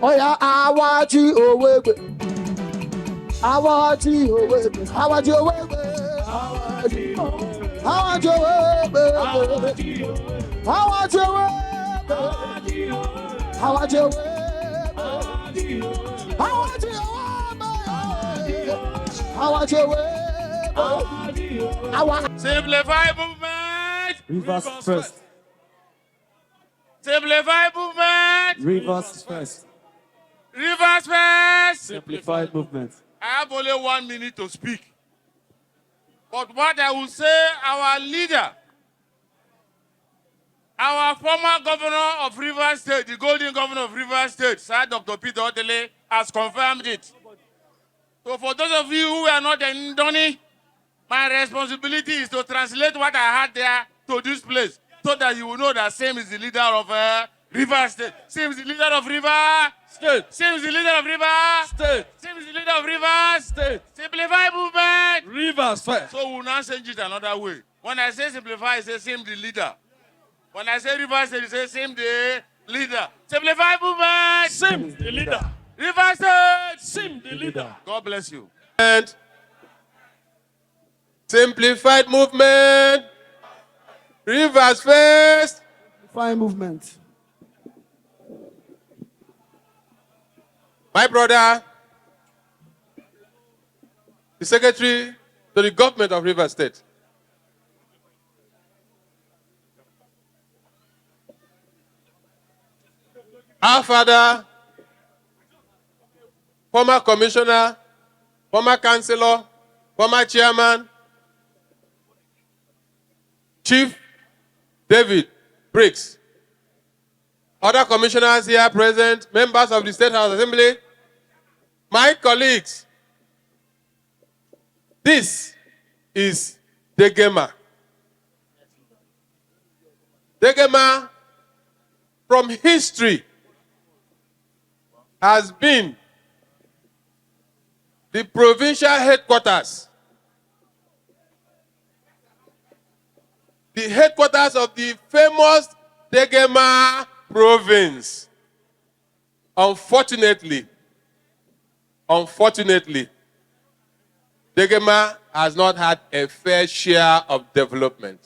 Oh yeah, I want you away. I want you away. I want you away. I want you away. I want you away. I want you away. I want you away. I want Simplify movement. Reverse first. Simplify movement. Reverse first. Reverse first. Simplify movement. I have only 1 minute to speak. But what I will say, our leader, our former governor of Rivers State, the golden governor of Rivers State, Sir Dr. Peter Odele, has confirmed it. So for those of you who are not in Ndoni, my responsibility is to translate what I had there to this place, so that you will know that Sam is the leader of Rivers State. Sam is the leader of Rivers State. Sam is the leader of Rivers State. Sam is the leader of Rivers State. Simplify movement. Rivers first. So we will now change it another way. When I say simplify, I say Sam the leader. When I say Rivers State, I say Sam the leader. Simplify movement. Sim the leader. Rivers State. Sim the leader. God bless you. And simplified movement. Rivers first. fine movement. My brother, the secretary to the government of Rivers State. Our father, former commissioner, former councillor, former chairman, Chief David Briggs, other commissioners here present, members of the State House Assembly, my colleagues, this is Degema. Degema, from history, has been the provincial headquarters, the headquarters of the famous Degema province. Unfortunately, Degema has not had a fair share of development.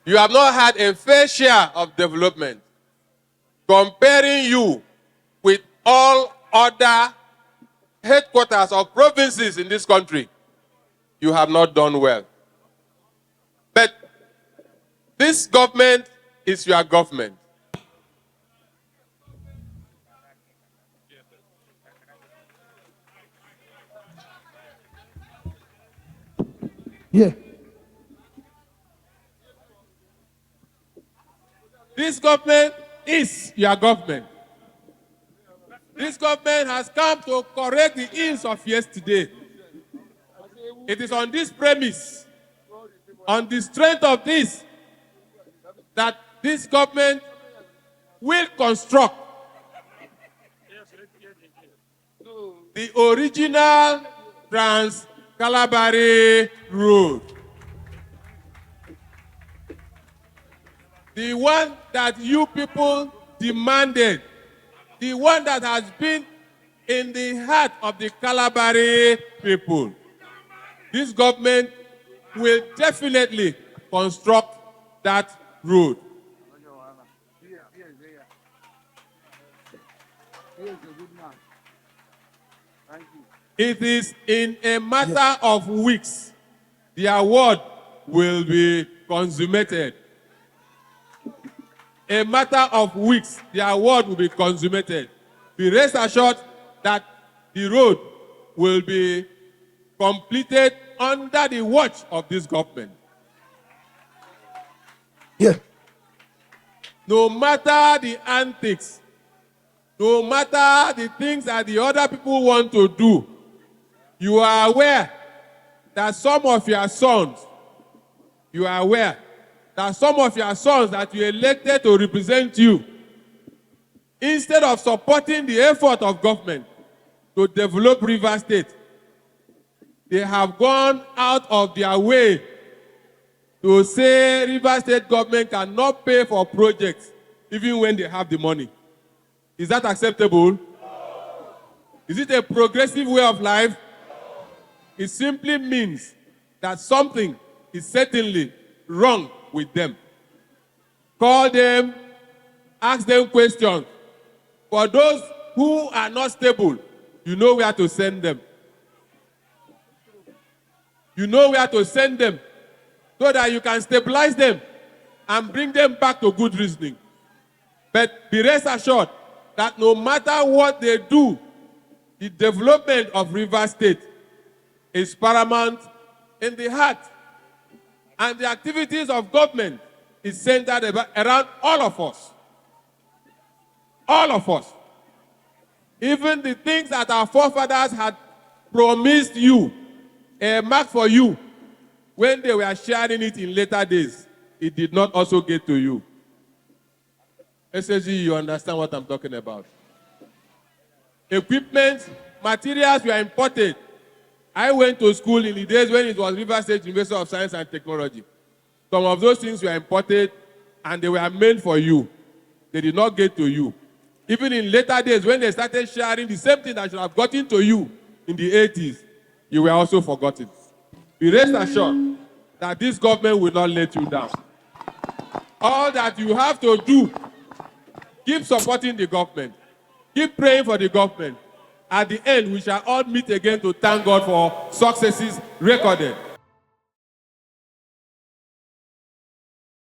You have not had a fair share of development. Comparing you with all other headquarters of provinces in this country, you have not done well. But this government is your government. Yeah. This government is your government. This government has come to correct the ills of yesterday. It is on this premise, on the strength of this, that this government will construct the original Trans-Calabari Road. The one that you people demanded, the one that has been in the heart of the Calabari people. This government will definitely construct that road. It is in a matter of weeks, the award will be consummated. A matter of weeks, the award will be consummated. Be rest assured that the road will be completed under the watch of this government. Yeah. No matter the antics, No matter the things that the other people want to do, you are aware that some of your sons, that you elected to represent you, instead of supporting the effort of government to develop Rivers State, they have gone out of their way to say Rivers State government cannot pay for projects even when they have the money. Is that acceptable? Is it a progressive way of life? It simply means that something is certainly wrong with them. Call them, ask them questions. For those who are not stable, you know where to send them. You know where to send them so that you can stabilize them and bring them back to good reasoning. But be rest assured that no matter what they do, the development of Rivers State is paramount in the heart. And the activities of government is centered around all of us. All of us. Even the things that our forefathers had promised you, marked for you, when they were sharing it in later days, it did not also get to you. SSG, you understand what I'm talking about. Equipment, materials were imported. I went to school in the days when it was Rivers State University of Science and Technology. Some of those things were imported and they were made for you. They did not get to you. Even in later days when they started sharing the same thing that should have gotten to you in the 80s, you were also forgotten. Be rest assured that this government will not let you down. All that you have to do, keep supporting the government. Keep praying for the government. At the end, we shall all meet again to thank God for successes recorded.